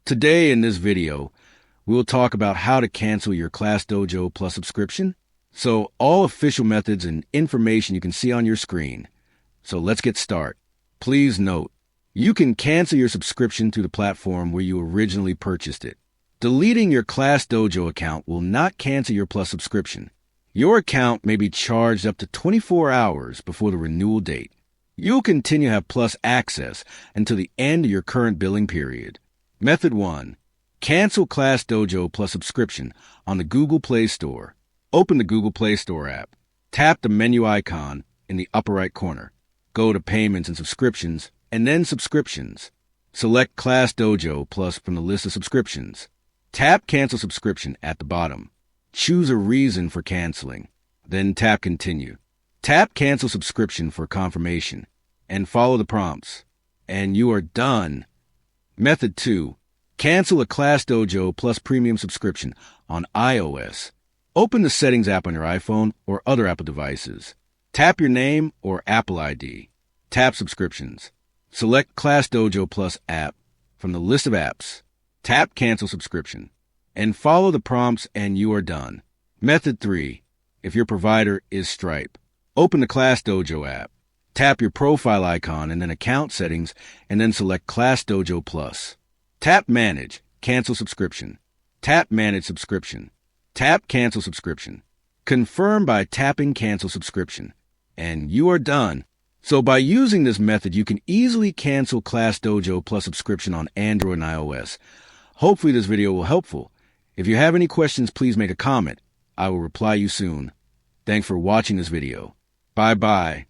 Today in this video, we will talk about how to cancel your ClassDojo Plus subscription. So all official methods and information you can see on your screen. So let's get started. Please note, you can cancel your subscription through the platform where you originally purchased it. Deleting your ClassDojo account will not cancel your Plus subscription. Your account may be charged up to 24 hours before the renewal date. You'll continue to have Plus access until the end of your current billing period. Method 1. Cancel ClassDojo Plus subscription on the Google Play Store. Open the Google Play Store app. Tap the menu icon in the upper right corner. Go to Payments and Subscriptions, and then Subscriptions. Select ClassDojo Plus from the list of subscriptions. Tap Cancel Subscription at the bottom. Choose a reason for canceling. Then tap Continue. Tap Cancel Subscription for confirmation, and follow the prompts. And you are done. Method 2. Cancel a ClassDojo Plus premium subscription on iOS. Open the Settings app on your iPhone or other Apple devices. Tap your name or Apple ID. Tap Subscriptions. Select ClassDojo Plus app from the list of apps. Tap Cancel Subscription. And follow the prompts and you are done. Method 3. If your provider is Stripe. Open the ClassDojo app. Tap your profile icon and then Account Settings, and then select ClassDojo Plus. Tap Manage, Cancel Subscription. Tap Manage Subscription. Tap Cancel Subscription. Confirm by tapping Cancel Subscription. And you are done. So by using this method, you can easily cancel ClassDojo Plus subscription on Android and iOS. Hopefully this video will be helpful. If you have any questions, please make a comment. I will reply you soon. Thanks for watching this video. Bye-bye.